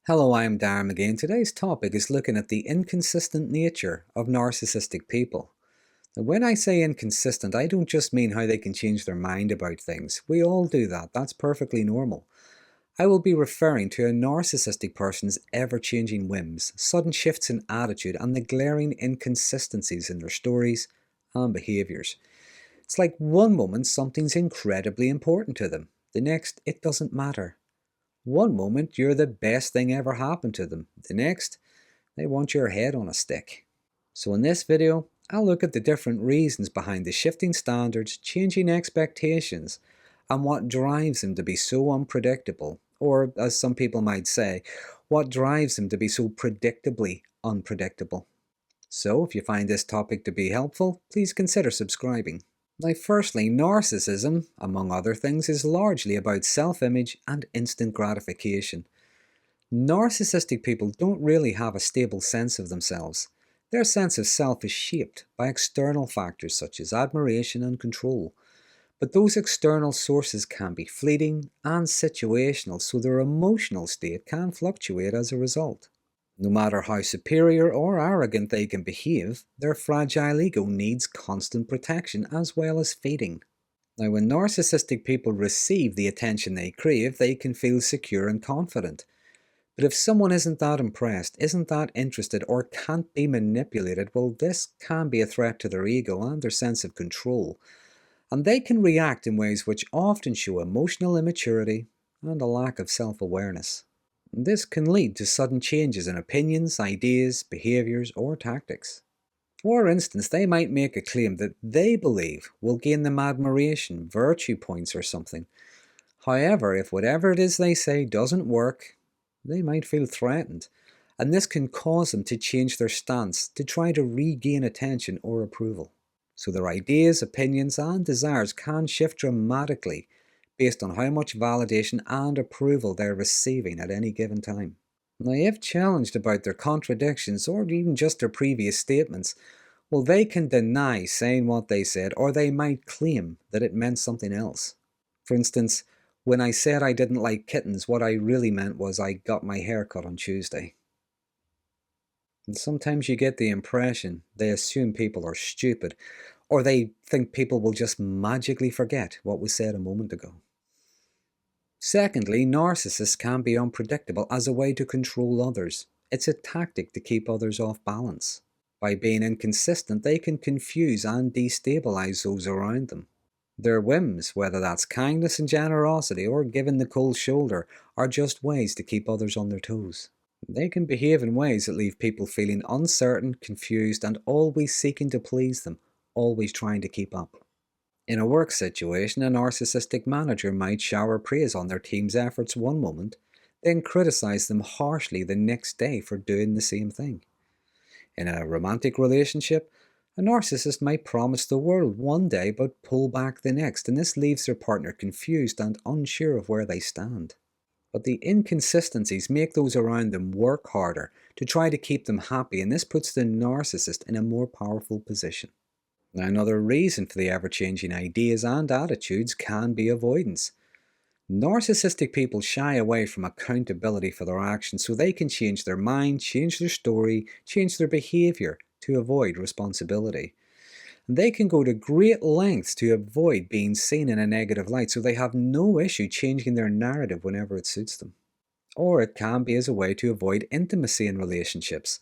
Hello, I'm Darren again. Today's topic is looking at the inconsistent nature of narcissistic people. Now, when I say inconsistent, I don't just mean how they can change their mind about things. We all do that. That's perfectly normal. I will be referring to a narcissistic person's ever-changing whims, sudden shifts in attitude, and the glaring inconsistencies in their stories and behaviours. It's like one moment something's incredibly important to them, the next it doesn't matter. One moment you're the best thing ever happened to them, the next they want your head on a stick. So in this video, I'll look at the different reasons behind the shifting standards, changing expectations, and what drives them to be so unpredictable, or as some people might say, what drives them to be so predictably unpredictable. So if you find this topic to be helpful, please consider subscribing. Now, firstly, narcissism, among other things, is largely about self-image and instant gratification. Narcissistic people don't really have a stable sense of themselves. Their sense of self is shaped by external factors such as admiration and control. But those external sources can be fleeting and situational, so their emotional state can fluctuate as a result. No matter how superior or arrogant they can behave, their fragile ego needs constant protection as well as feeding. Now, when narcissistic people receive the attention they crave, they can feel secure and confident. But if someone isn't that impressed, isn't that interested, or can't be manipulated, well, this can be a threat to their ego and their sense of control. And they can react in ways which often show emotional immaturity and a lack of self-awareness. This can lead to sudden changes in opinions, ideas, behaviours, or tactics. For instance, they might make a claim that they believe will gain them admiration, virtue points, or something. However, if whatever it is they say doesn't work, they might feel threatened, and this can cause them to change their stance to try to regain attention or approval. So their ideas, opinions, and desires can shift dramatically based on how much validation and approval they're receiving at any given time. Now, if challenged about their contradictions or even just their previous statements, well, they can deny saying what they said, or they might claim that it meant something else. For instance, when I said I didn't like kittens, what I really meant was I got my hair cut on Tuesday. And sometimes you get the impression they assume people are stupid, or they think people will just magically forget what was said a moment ago. Secondly, narcissists can be unpredictable as a way to control others. It's a tactic to keep others off balance. By being inconsistent, they can confuse and destabilize those around them. Their whims, whether that's kindness and generosity or giving the cold shoulder, are just ways to keep others on their toes. They can behave in ways that leave people feeling uncertain, confused, and always seeking to please them, always trying to keep up. In a work situation, a narcissistic manager might shower praise on their team's efforts one moment, then criticize them harshly the next day for doing the same thing. In a romantic relationship, a narcissist might promise the world one day but pull back the next, and this leaves their partner confused and unsure of where they stand. But the inconsistencies make those around them work harder to try to keep them happy, and this puts the narcissist in a more powerful position. Now, another reason for the ever-changing ideas and attitudes can be avoidance. Narcissistic people shy away from accountability for their actions so they can change their mind, change their story, change their behaviour to avoid responsibility. And they can go to great lengths to avoid being seen in a negative light, so they have no issue changing their narrative whenever it suits them. Or it can be as a way to avoid intimacy in relationships.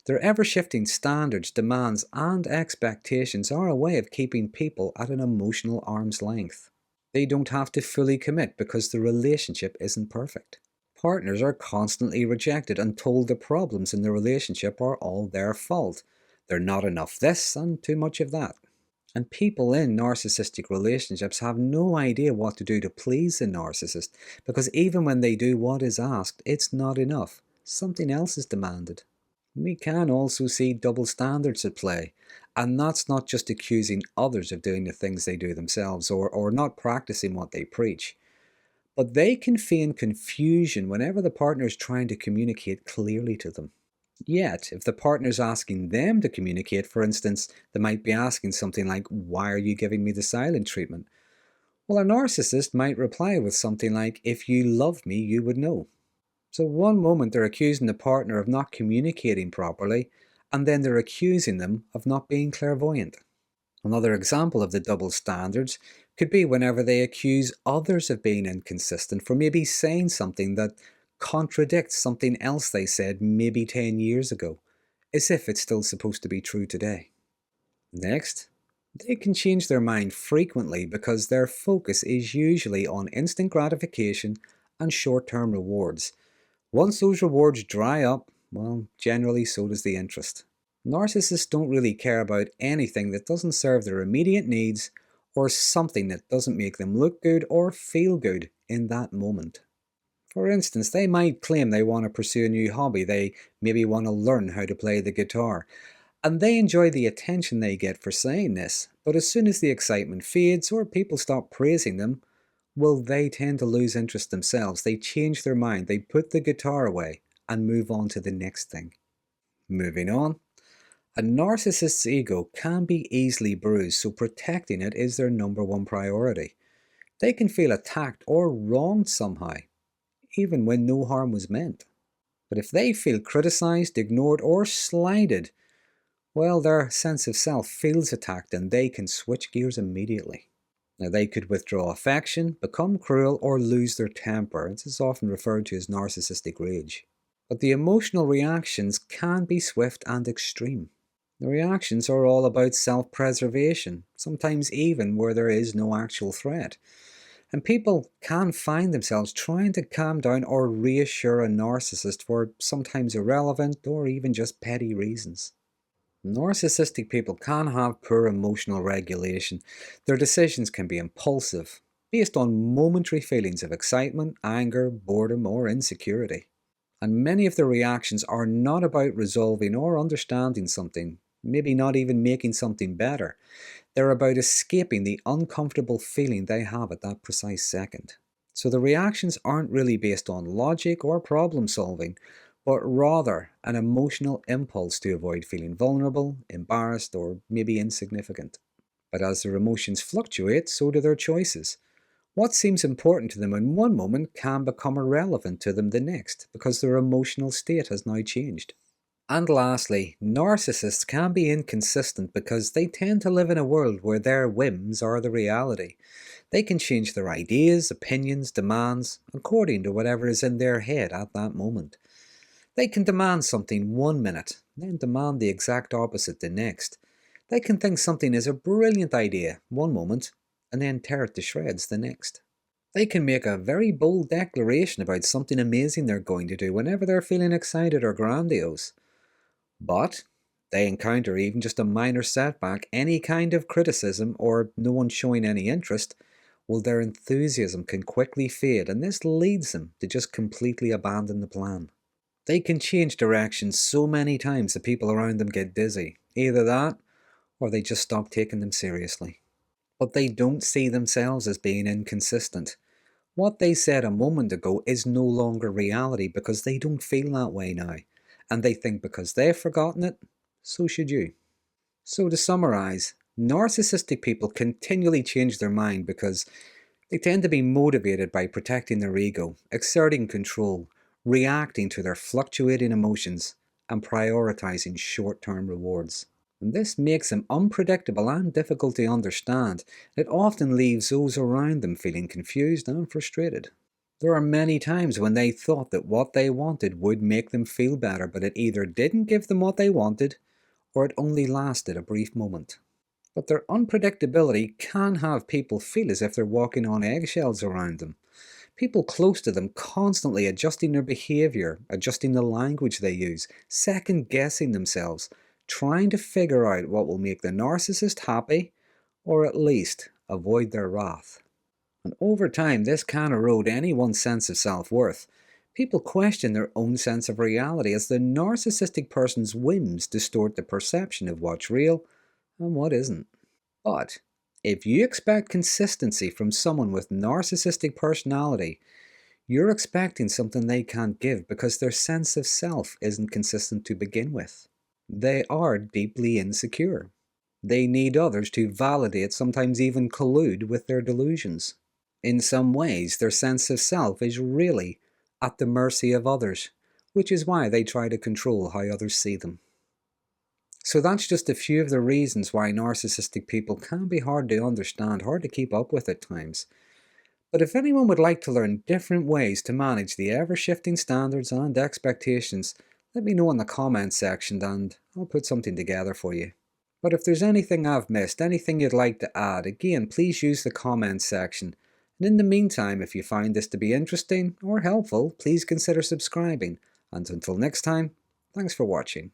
Their ever-shifting standards, demands, and expectations are a way of keeping people at an emotional arm's length. They don't have to fully commit because the relationship isn't perfect. Partners are constantly rejected and told the problems in the relationship are all their fault. They're not enough this and too much of that. And people in narcissistic relationships have no idea what to do to please the narcissist, because even when they do what is asked, it's not enough. Something else is demanded. We can also see double standards at play, and that's not just accusing others of doing the things they do themselves or not practicing what they preach, but they can feign confusion whenever the partner is trying to communicate clearly to them. Yet, if the partner is asking them to communicate, for instance, they might be asking something like, "Why are you giving me the silent treatment?" Well, a narcissist might reply with something like, "If you loved me, you would know." So one moment they're accusing the partner of not communicating properly, and then they're accusing them of not being clairvoyant. Another example of the double standards could be whenever they accuse others of being inconsistent for maybe saying something that contradicts something else they said maybe 10 years ago, as if it's still supposed to be true today. Next, they can change their mind frequently because their focus is usually on instant gratification and short-term rewards. Once those rewards dry up, well, generally so does the interest. Narcissists don't really care about anything that doesn't serve their immediate needs or something that doesn't make them look good or feel good in that moment. For instance, they might claim they want to pursue a new hobby, they maybe want to learn how to play the guitar, and they enjoy the attention they get for saying this, but as soon as the excitement fades or people stop praising them, well, they tend to lose interest themselves. They change their mind, they put the guitar away and move on to the next thing. Moving on. A narcissist's ego can be easily bruised, so protecting it is their number one priority. They can feel attacked or wronged somehow, even when no harm was meant. But if they feel criticized, ignored, or slighted, well, their sense of self feels attacked and they can switch gears immediately. Now, they could withdraw affection, become cruel, or lose their temper. This is often referred to as narcissistic rage. But the emotional reactions can be swift and extreme. The reactions are all about self-preservation, sometimes even where there is no actual threat. And people can find themselves trying to calm down or reassure a narcissist for sometimes irrelevant or even just petty reasons. Narcissistic people can have poor emotional regulation. Their decisions can be impulsive, based on momentary feelings of excitement, anger, boredom, or insecurity. And many of their reactions are not about resolving or understanding something, maybe not even making something better. They're about escaping the uncomfortable feeling they have at that precise second. So the reactions aren't really based on logic or problem solving, but rather an emotional impulse to avoid feeling vulnerable, embarrassed, or maybe insignificant. But as their emotions fluctuate, so do their choices. What seems important to them in one moment can become irrelevant to them the next, because their emotional state has now changed. And lastly, narcissists can be inconsistent because they tend to live in a world where their whims are the reality. They can change their ideas, opinions, demands, according to whatever is in their head at that moment. They can demand something one minute, then demand the exact opposite the next. They can think something is a brilliant idea one moment, and then tear it to shreds the next. They can make a very bold declaration about something amazing they're going to do whenever they're feeling excited or grandiose. But they encounter even just a minor setback, any kind of criticism, or no one showing any interest, well, their enthusiasm can quickly fade, and this leads them to just completely abandon the plan. They can change direction so many times that people around them get dizzy. Either that, or they just stop taking them seriously. But they don't see themselves as being inconsistent. What they said a moment ago is no longer reality because they don't feel that way now. And they think because they've forgotten it, so should you. So to summarize, narcissistic people continually change their mind because they tend to be motivated by protecting their ego, exerting control, reacting to their fluctuating emotions, and prioritizing short-term rewards. And this makes them unpredictable and difficult to understand. It often leaves those around them feeling confused and frustrated. There are many times when they thought that what they wanted would make them feel better, but it either didn't give them what they wanted, or it only lasted a brief moment. But their unpredictability can have people feel as if they're walking on eggshells around them. People close to them constantly adjusting their behaviour, adjusting the language they use, second-guessing themselves, trying to figure out what will make the narcissist happy, or at least avoid their wrath. And over time, this can erode anyone's sense of self-worth. People question their own sense of reality as the narcissistic person's whims distort the perception of what's real and what isn't. But if you expect consistency from someone with narcissistic personality, you're expecting something they can't give because their sense of self isn't consistent to begin with. They are deeply insecure. They need others to validate, sometimes even collude with their delusions. In some ways, their sense of self is really at the mercy of others, which is why they try to control how others see them. So that's just a few of the reasons why narcissistic people can be hard to understand, hard to keep up with at times. But if anyone would like to learn different ways to manage the ever-shifting standards and expectations, let me know in the comments section and I'll put something together for you. But if there's anything I've missed, anything you'd like to add, again, please use the comments section. And in the meantime, if you find this to be interesting or helpful, please consider subscribing. And until next time, thanks for watching.